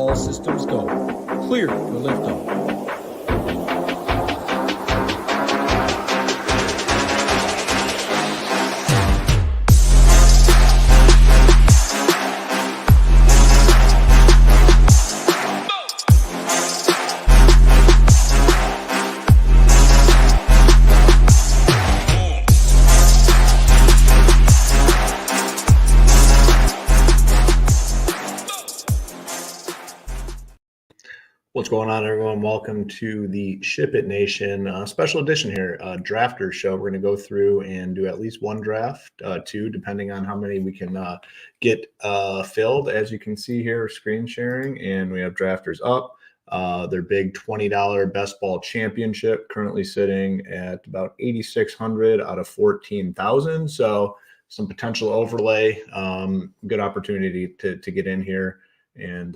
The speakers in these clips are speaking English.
All systems go. Clear for liftoff. What's going on, everyone? Welcome to the SHIPIT Nation special edition here, Drafters Show. We're going to go through and do at least one draft, two, depending on how many we can get filled. As you can see here, screen sharing, and we have Drafters up. Their big $20 Best Ball Championship currently sitting at about 8,600 out of 14,000. So some potential overlay, good opportunity to get in here. And,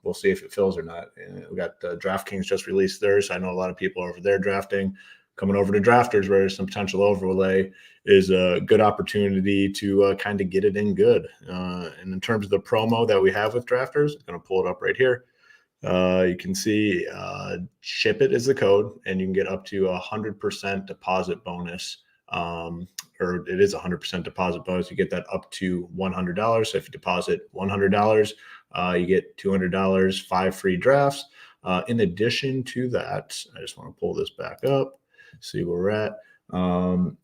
we'll see if it fills or not. We got DraftKings just released theirs. I know a lot of people are over there drafting. Coming over to Drafters, where there's some potential overlay, is a good opportunity to kind of get it in good. And in terms of the promo that we have with Drafters, I'm going to pull it up right here. You can see SHIPIT is the code, and you can get up to 100% deposit bonus. Or it is 100% deposit bonus. You get that up to $100. So if you deposit $100, you get $200, 5 free drafts. In addition to that, I just want to pull this back up, see where we're at.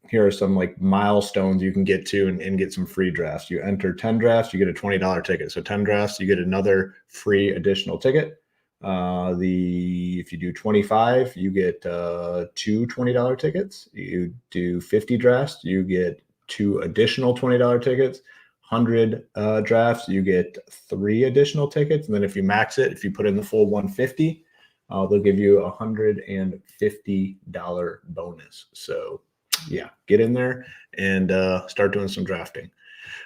Here are some like milestones you can get to and get some free drafts. You enter 10 drafts, you get a $20 ticket. So 10 drafts, you get another free additional ticket. If you do 25, you get two $20 tickets. You do 50 drafts, you get 2 additional $20 tickets. 100 drafts, you get 3 additional tickets. And then if you max it, if you put in the full 150, they'll give you a $150 bonus. So yeah, get in there and start doing some drafting.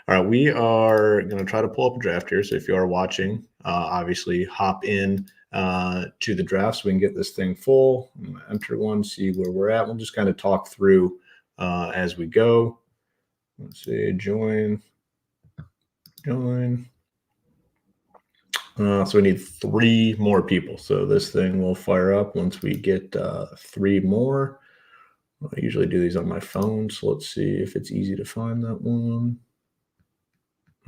All right, we are going to try to pull up a draft here. So if you are watching, obviously hop in to the draft so we can get this thing full. I'm going to enter one, see where we're at. We'll just kind of talk through as we go. Let's see, join. So we need 3 more people. So this thing will fire up once we get 3 more. I usually do these on my phone. So let's see if it's easy to find that one.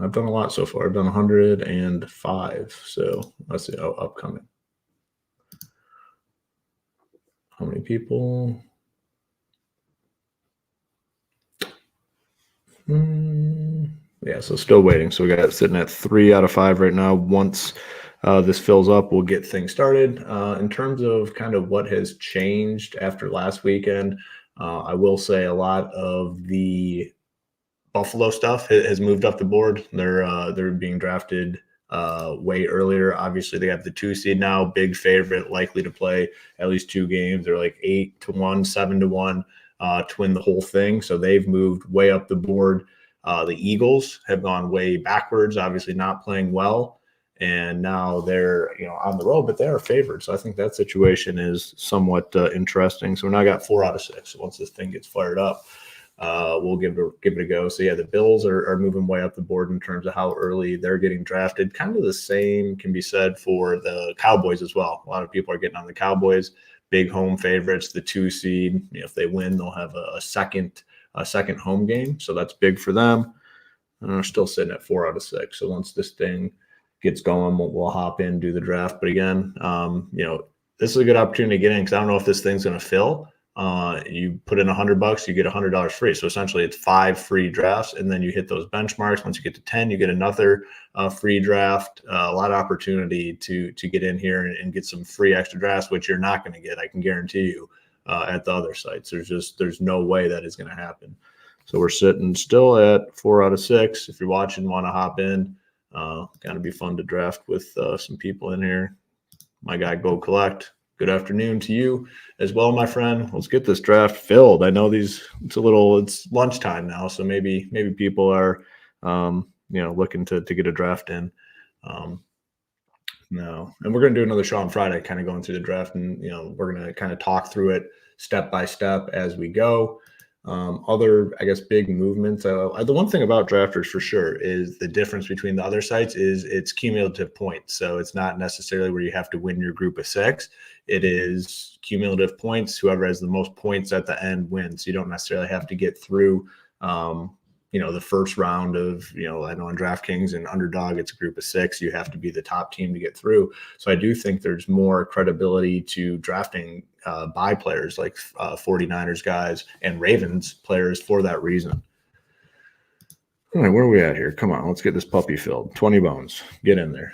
I've done a lot so far. I've done 105. So let's see. Oh, upcoming. How many people? Yeah, so still waiting. So we got it sitting at 3 out of 5 right now. Once this fills up, we'll get things started. In terms of kind of what has changed after last weekend, I will say a lot of the Buffalo stuff has moved up the board. They're being drafted way earlier. Obviously, they have the 2 seed now, big favorite, likely to play at least 2 games. They're like 8-1, 7-1 to win the whole thing. So they've moved way up the board. The Eagles have gone way backwards, obviously not playing well, and now they're on the road, but they are favored. So I think that situation is somewhat interesting. So we now got 4 out of 6. So once this thing gets fired up, we'll give it a go. So yeah, the Bills are moving way up the board in terms of how early they're getting drafted. Kind of the same can be said for the Cowboys as well. A lot of people are getting on the Cowboys, big home favorites, the 2 seed. If they win, they'll have a second home game. So that's big for them. And we're still sitting at 4 out of 6. So once this thing gets going, we'll hop in, do the draft. But again, this is a good opportunity to get in because I don't know if this thing's going to fill. You put in $100, you get $100 free. So essentially it's 5 free drafts, and then you hit those benchmarks. Once you get to 10, you get another free draft. A lot of opportunity to get in here and get some free extra drafts, which you're not going to get, I can guarantee you, at the other sites. There's no way that is going to happen. So we're sitting still at 4 out of 6. If you're watching, want to hop in, going to be fun to draft with some people in here. My guy, Go Collect. Good afternoon to you as well, my friend. Let's get this draft filled. I know it's lunchtime now, so maybe people are, looking to get a draft in. No, and we're going to do another show on Friday, kind of going through the draft, and we're going to kind of talk through it step by step as we go. Other, I guess, big movements. The one thing about drafters for sure is the difference between the other sites is it's cumulative points. So it's not necessarily where you have to win your group of 6. It is cumulative points. Whoever has the most points at the end wins. You don't necessarily have to get through, the first round of, I know on DraftKings and Underdog, it's a group of 6. You have to be the top team to get through. So I do think there's more credibility to drafting by players like 49ers guys and Ravens players for that reason. All right, where are we at here? Come on, let's get this puppy filled. 20 bones. Get in there.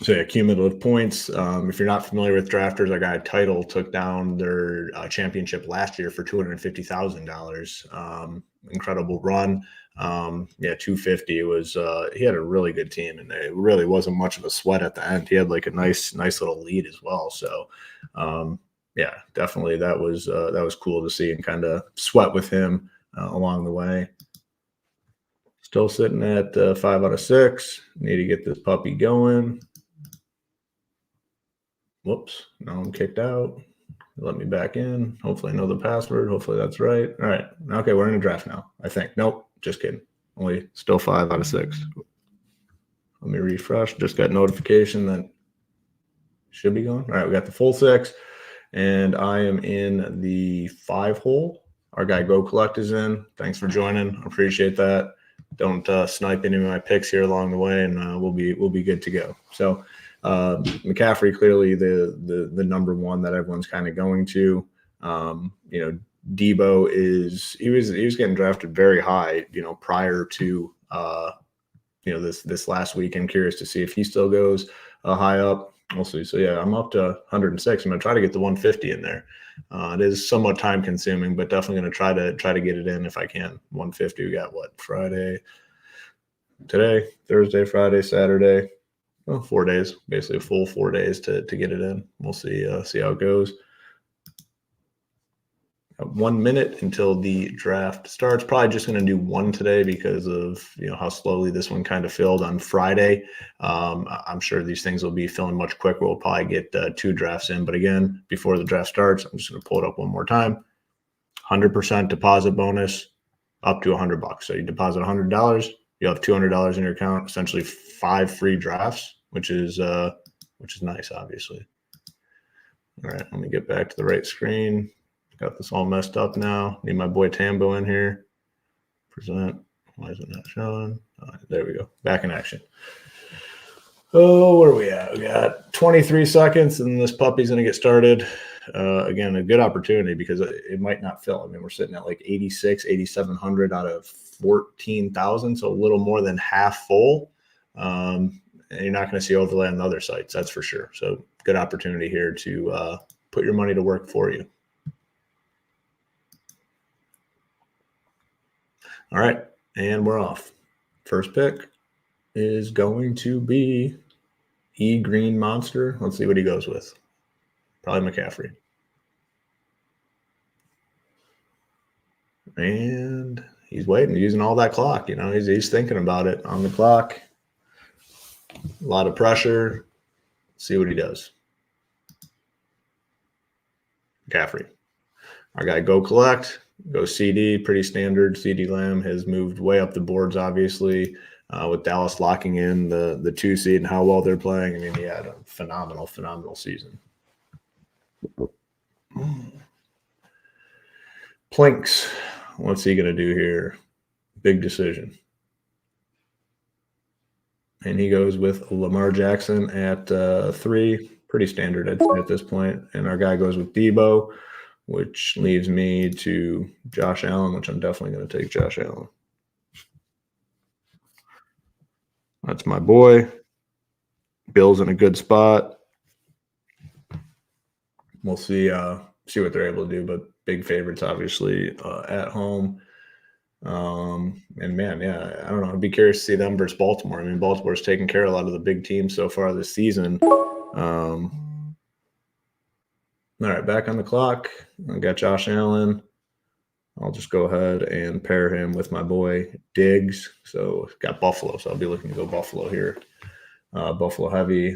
So yeah, cumulative points. If you're not familiar with drafters, our guy Title took down their championship last year for $250,000. Incredible run. 250 was. He had a really good team, and it really wasn't much of a sweat at the end. He had like a nice little lead as well. So, definitely that was cool to see and kind of sweat with him along the way. Still sitting at 5 out of 6. Need to get this puppy going. Whoops, now I'm kicked out. Let me back in. Hopefully I know the password. Hopefully that's right. All right. Okay, we're in a draft now, I think. Nope, just kidding. Only still 5 out of 6. Let me refresh. Just got notification that should be going. All right, we got the full 6, and I am in the 5 hole. Our guy Go Collect is in. Thanks for joining. Appreciate that. Don't snipe any of my picks here along the way, and we'll be good to go. So McCaffrey clearly the number one that everyone's kind of going to. Debo he was getting drafted very high, prior to this last week. I'm curious to see if he still goes high up. We'll see. So yeah, I'm up to 106. I'm gonna try to get the 150 in there. It is somewhat time consuming, but definitely gonna try to get it in if I can. 150. We got Friday, today, Thursday, Friday, Saturday. 4 days, basically a full 4 days to get it in. We'll see how it goes. 1 minute until the draft starts. Probably just going to do one today because of how slowly this one kind of filled on Friday. I'm sure these things will be filling much quicker. We'll probably get 2 drafts in. But again, before the draft starts, I'm just going to pull it up one more time. 100% deposit bonus up to $100. So you deposit $100, you have $200 in your account. Essentially 5 free drafts, which is nice, obviously. All right, let me get back to the right screen. Got this all messed up now. Need my boy Tambo in here. Present. Why is it not showing? There we go. Back in action. Oh, where are we at? We got 23 seconds, and this puppy's going to get started. Again, a good opportunity because it might not fill. I mean, we're sitting at like 8,700 out of 14,000, so a little more than half full. And you're not going to see overlay on the other sites, that's for sure. So good opportunity here to put your money to work for you. All right, and we're off. First pick is going to be E Green Monster. Let's see what he goes with. Probably McCaffrey. And he's waiting, using all that clock. He's thinking about it on the clock. A lot of pressure. See what he does. McCaffrey. Our guy Go Collect. Go CD, pretty standard. CD Lamb has moved way up the boards, obviously, with Dallas locking in the 2 seed and how well they're playing. I mean, he had a phenomenal season. Plinks, what's he going to do here? Big decision. And he goes with Lamar Jackson at 3. Pretty standard at this point. And our guy goes with Debo, which leaves me to Josh Allen, which I'm definitely going to take Josh Allen. That's my boy. Bill's in a good spot. We'll see what they're able to do, but big favorites, obviously, at home. And man, yeah, I don't know. I'd be curious to see them versus Baltimore. I mean, Baltimore's taken care of a lot of the big teams so far this season. All right, back on the clock. I got Josh Allen. I'll just go ahead and pair him with my boy Diggs. So got Buffalo, so I'll be looking to go Buffalo here. Buffalo heavy.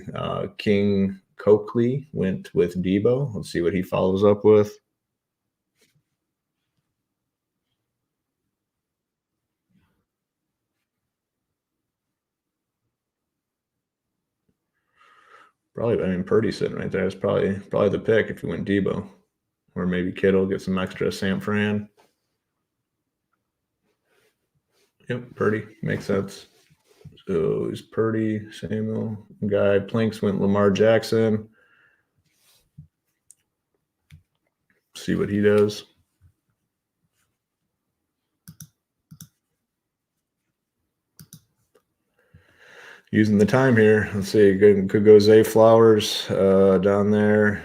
King Coakley went with Debo. Let's see what he follows up with. Probably, I mean, Purdy sitting right there is probably the pick if you went Debo. Or maybe Kittle, get some extra San Fran. Yep, Purdy. Makes sense. So it's Purdy, Samuel. Guy Planks went Lamar Jackson. See what he does. Using the time here. Let's see. Could go Zay Flowers down there.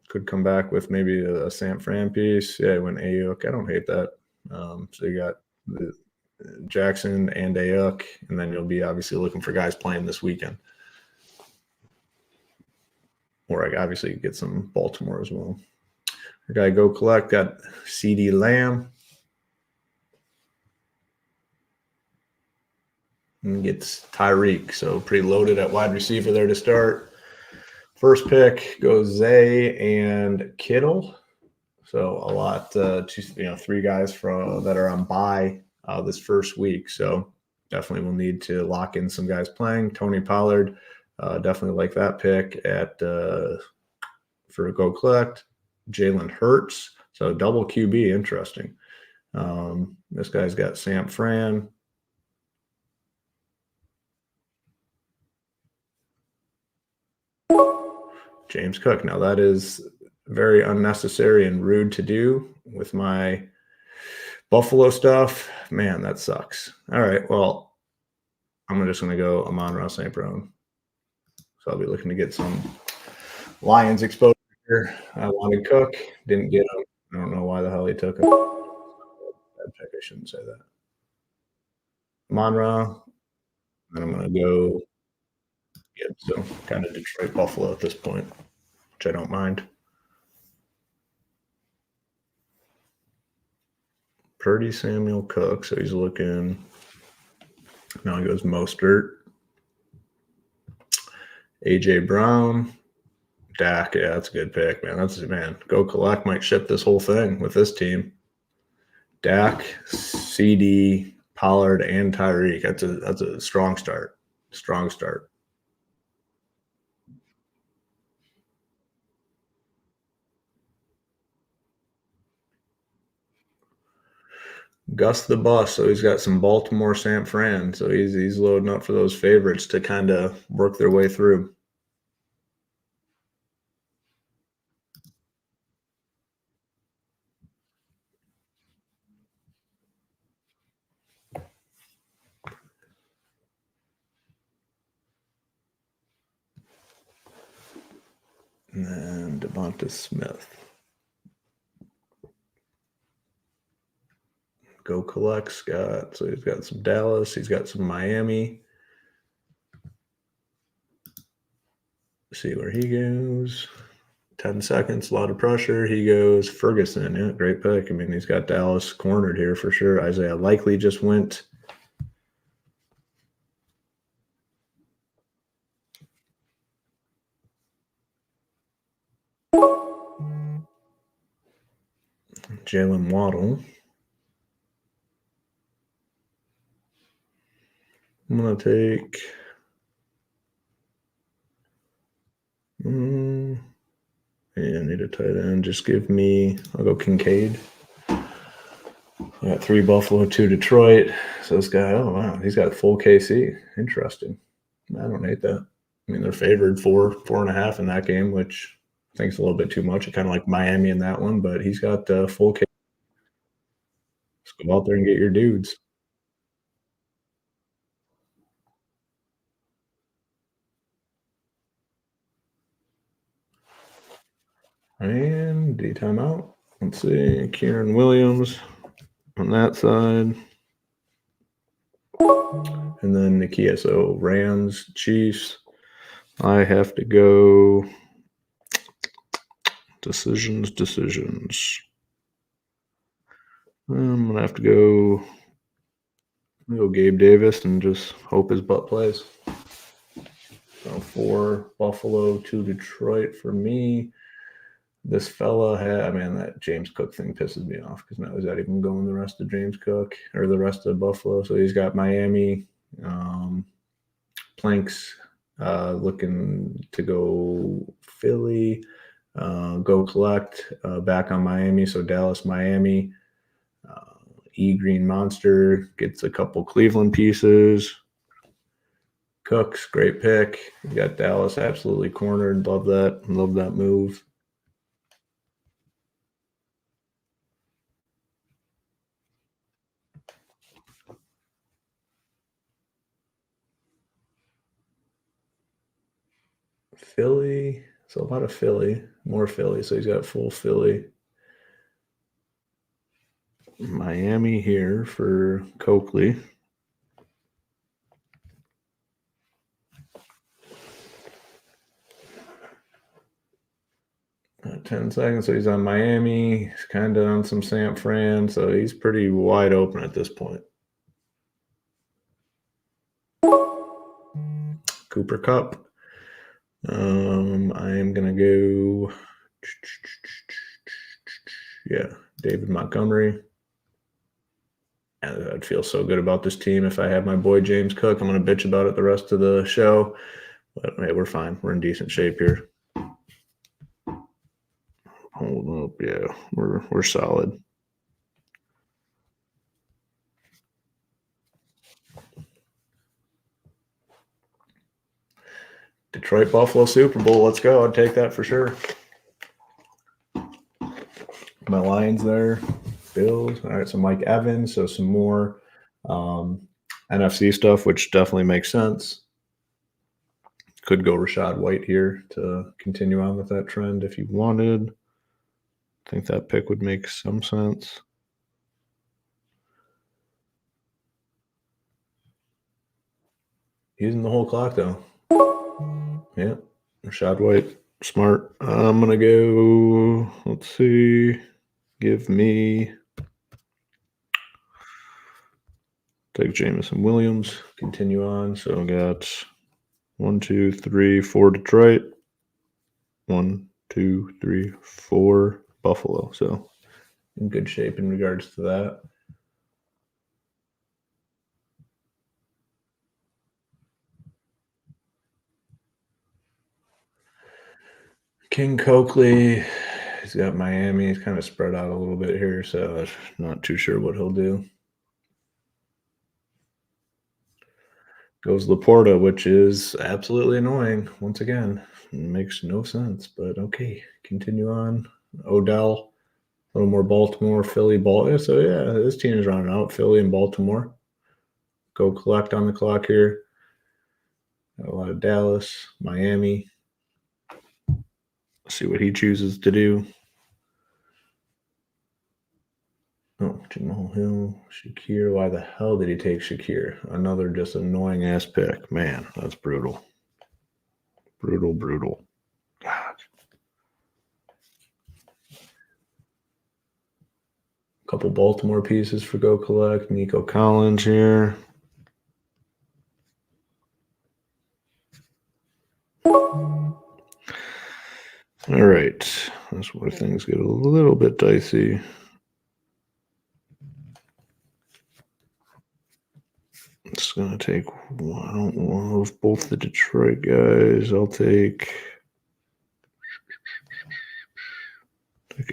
Could come back with maybe a San Fran piece. Yeah, went Ayuk. I don't hate that. So you got the Jackson and Ayuk, and then you'll be obviously looking for guys playing this weekend. Or I obviously get some Baltimore as well. The guy go collect got CD Lamb. And gets Tyreek. So pretty loaded at wide receiver there to start. First pick goes Zay and Kittle. So a lot, three guys that are on bye this first week. So definitely will need to lock in some guys playing. Tony Pollard, definitely like that pick for a go collect. Jalen Hurts, so double QB, interesting. This guy's got Sam Fran. James Cook. Now that is very unnecessary and rude to do with my Buffalo stuff. Man, that sucks. All right, well, I'm just going to go Amon-Ra St. Brown. So I'll be looking to get some Lions exposure here. I wanted Cook, didn't get him. I don't know why the hell he took him. Bad pick, I shouldn't say that. Amon-Ra, and I'm going to go so kind of Detroit Buffalo at this point, which I don't mind. Purdy, Samuel, Cook. So he's looking. Now he goes Mostert. AJ Brown. Dak. Yeah, that's a good pick, man. Go collect might ship this whole thing with this team. Dak, CD, Pollard, and Tyreek. That's a strong start. Strong start. Gus the Bus, so he's got some Baltimore San Fran, so he's loading up for those favorites to kind of work their way through. And then Devonta Smith. Go collects so he's got some Dallas, he's got some Miami. See where he goes. 10 seconds, a lot of pressure. He goes Ferguson. Yeah, great pick. I mean, he's got Dallas cornered here for sure. Isaiah Likely just went. Jalen Waddle. I'm going to take I need a tight end. Just give me, I'll go Kincaid. I got 3 Buffalo, 2 Detroit. So this guy, oh wow, he's got full KC. Interesting. I don't hate that. I mean, they're favored 4.5 in that game, which I think is a little bit too much. I kind of like Miami in that one, but he's got full KC. Let's go out there and get your dudes. And D timeout. Let's see, Kieran Williams on that side. And then Nakia. So Rams, Chiefs. I have to go decisions. I'm going to have to go Gabe Davis and just hope his butt plays. So 4 Buffalo, 2 Detroit for me. This fella that James Cook thing pisses me off because now is that even going the rest of James Cook or the rest of Buffalo? So he's got Miami, Planks, Looking to go Philly, go collect, back on Miami. So Dallas, Miami, Green Monster gets a couple Cleveland pieces. Cooks, great pick. You got Dallas absolutely cornered. Love that. Love that move. Philly. So a lot of Philly. More Philly. So he's got full Philly. Miami here for Coakley. 10 seconds. So he's on Miami. He's kind of on some San Fran. So he's pretty wide open at this point. Cooper Cup. I am going to go, David Montgomery. I'd feel so good about this team if I had my boy James Cook. I'm going to bitch about it the rest of the show. But hey, we're fine. We're in decent shape here. Hold up. Yeah, we're solid. Detroit Buffalo Super Bowl. Let's go. I'd take that for sure. My Lions there. Bills. All right, so Mike Evans. So some more NFC stuff, which definitely makes sense. Could go Rashad White here to continue on with that trend if you wanted. I think that pick would make some sense. Using the whole clock, though. Yeah, Rashad White. Smart. I'm going to go, let's see, give me, take Jameson Williams, continue on. So I got 1, 2, 3, 4 Detroit, 1, 2, 3, 4 Buffalo. So in good shape in regards to that. King Coakley, he's got Miami. He's kind of spread out a little bit here, so I'm not too sure what he'll do. Goes Laporta, which is absolutely annoying. Once again, makes no sense, but okay. Continue on. Odell, a little more Baltimore, Philly, ball. So yeah, this team is running out. Philly and Baltimore. Go collect on the clock here. Got a lot of Dallas, Miami. See what he chooses to do. Oh, Jamal Hill, Shakir. Why the hell did he take Shakir? Another just annoying ass pick. Man, that's brutal. Brutal. God. Couple Baltimore pieces for go collect. Nico Collins here. All right. That's where things get a little bit dicey. It's going to take one. I don't love both the Detroit guys. I'll take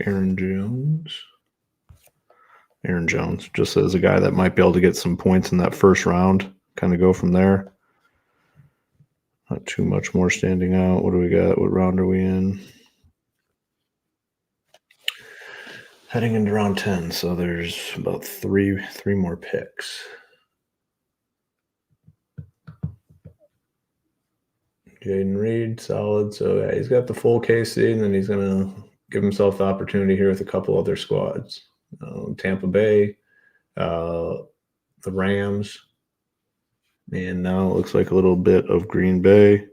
Aaron Jones. Aaron Jones, just as a guy that might be able to get some points in that first round. Kind of go from there. Not too much more standing out. What do we got? What round are we in? Heading into round 10, so there's about three more picks. Jaden Reed, solid. So yeah, he's got the full KC, and then he's going to give himself the opportunity here with a couple other squads. Tampa Bay, the Rams, and now it looks like a little bit of Green Bay.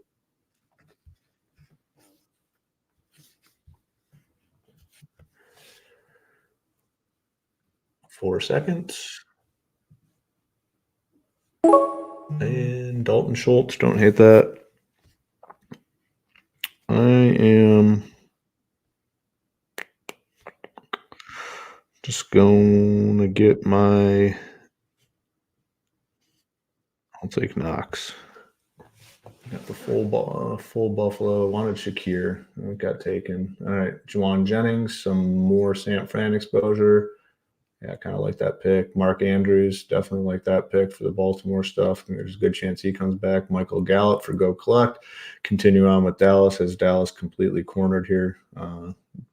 Four seconds. And Dalton Schultz, don't hate that. I am just going to get I'll take Knox. Got the full Buffalo. Wanted Shakir. Got taken. All right. Juwan Jennings, some more San Fran exposure. Yeah, I kind of like that pick. Mark Andrews, definitely like that pick for the Baltimore stuff. There's a good chance he comes back. Michael Gallup for Go Collect. Continue on with Dallas, as Dallas completely cornered here.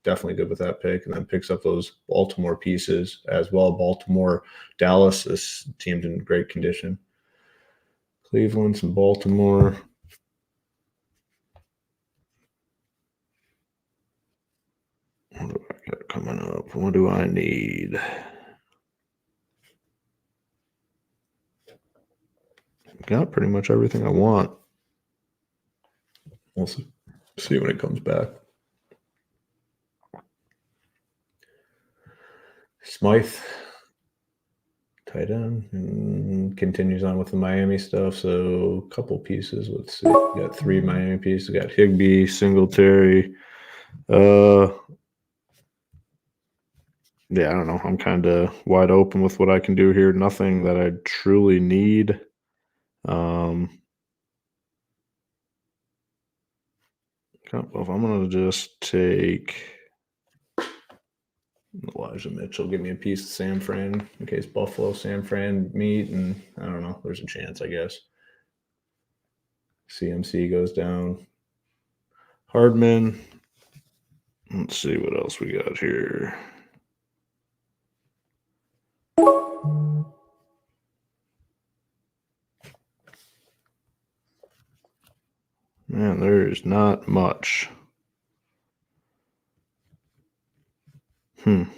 Definitely good with that pick. And then picks up those Baltimore pieces as well. Baltimore, Dallas, this team's in great condition. Cleveland, some Baltimore. What do I got coming up? What do I need? Got pretty much everything I want. We'll see when it comes back. Smythe, tight end, and continues on with the Miami stuff. So a couple pieces. Let's see. We got 3 Miami pieces. We got Higbee, Singletary. Yeah, I don't know. I'm kind of wide open with what I can do here. Nothing that I truly need. Well, if I'm going to just take Elijah Mitchell, give me a piece of San Fran in case Buffalo, San Fran meet, and I don't know. There's a chance, I guess. CMC goes down. Hardman. Let's see what else we got here. Man, there's not much. I'm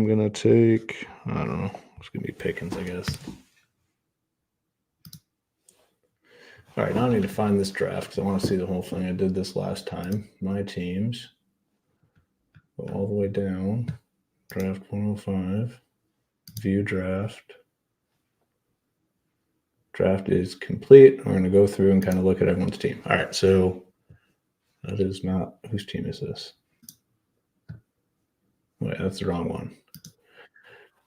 going to take, I don't know. It's going to be Pickens, I guess. All right, now I need to find this draft because I want to see the whole thing. I did this last time. My teams. Go all the way down. Draft 105. View draft. Draft is complete. We're going to go through and kind of look at everyone's team. All right, so that is not – whose team is this? Wait, that's the wrong one.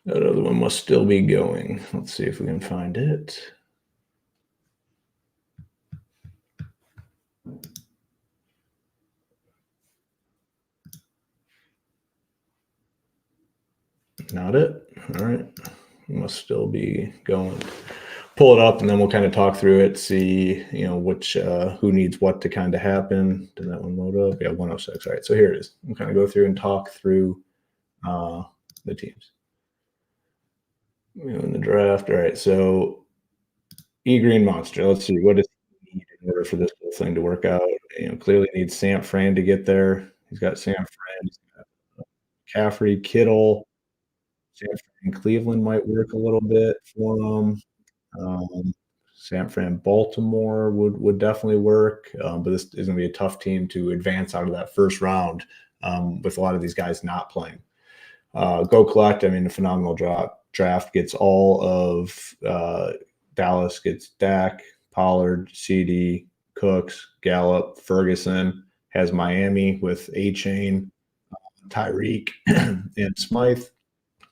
That other one must still be going. Let's see if we can find it. Not it. All right. It must still be going. Pull it up, and then we'll kind of talk through it, see, which who needs what to kind of happen. Did that one load up? Yeah, 106. All right, so here it is. We'll kind of go through and talk through the teams. In the draft. All right, so E-Green Monster. Let's see. What does he need in order for this whole thing to work out? Clearly needs San Fran to get there. He's got San Fran. He's got McCaffrey, Kittle. San Fran, Cleveland might work a little bit for him. San Fran, Baltimore would definitely work, but this is going to be a tough team to advance out of that first round with a lot of these guys not playing. Go Collect. I mean, a phenomenal draft. Gets all of Dallas. Gets Dak, Pollard, CD, Cooks, Gallup, Ferguson. Has Miami with A-Chain, Tyreek, and Smythe.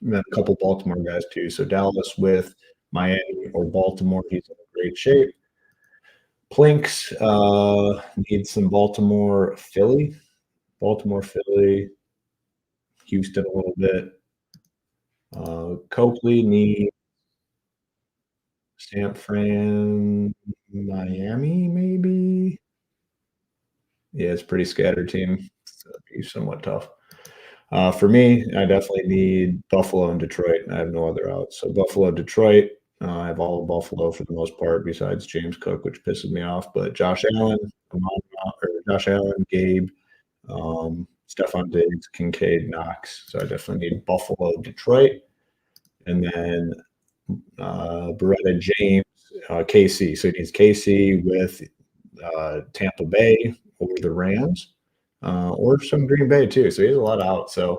And then a couple Baltimore guys too. So Dallas with Miami or Baltimore, he's in great shape. Plinks needs some Baltimore, Philly, Houston a little bit. Copley needs San Fran, Miami, maybe. Yeah, it's a pretty scattered team. So it'd be somewhat tough. For me, I definitely need Buffalo and Detroit. I have no other outs. So Buffalo, Detroit. I have all of Buffalo for the most part, besides James Cook, which pisses me off. But Josh Allen, Gabe, Stephon Diggs, Kincaid, Knox. So I definitely need Buffalo, Detroit. And then Beretta James, KC. So he needs KC with Tampa Bay over the Rams. Or some Green Bay too. So he has a lot out. So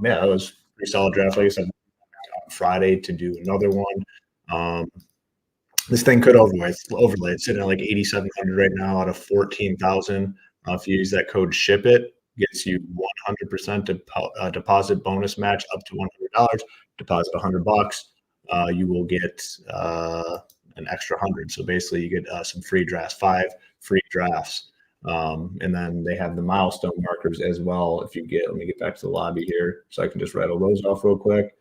that was a pretty solid draft. Like I said, on Friday to do another one. This thing could overlay. It's sitting at like 8,700 right now out of 14,000. If you use that code SHIPIT, gets you 100% deposit bonus match up to $100. Deposit $100, you will get an extra 100. So basically, you get some free drafts, 5 free drafts. And then they have the milestone markers as well. If you get, let me get back to the lobby here so I can just rattle those off real quick.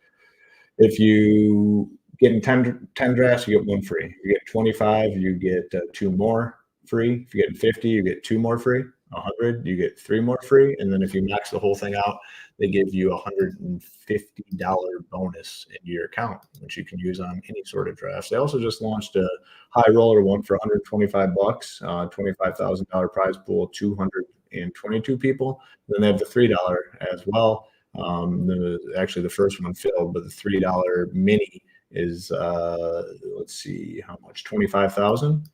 If you get in 10 drafts, you get 1 free. If you get 25, you get 2 more free. If you get 50, you get 2 more free. 100, you get 3 more free. And then if you max the whole thing out, they give you $150 bonus in your account, which you can use on any sort of drafts. They also just launched a high roller one for $125, $25,000 prize pool, 222 people. Then they have the $3 as well. Actually, the first one filled, but the $3 mini is let's see how much, 25,000.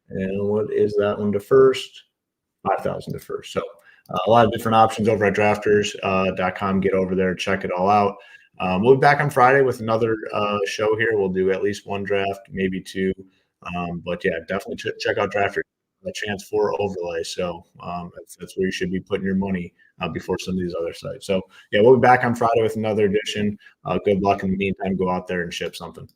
And what is that one to first? 5,000 to first. So a lot of different options over at drafters.com. Get over there, check it all out. We'll be back on Friday with another show here. We'll do at least 1 draft, maybe 2. But yeah, definitely check out Drafters. A chance for overlay. So that's where you should be putting your money before some of these other sites. So yeah, we'll be back on Friday with another edition. Good luck in the meantime. Go out there and ship something.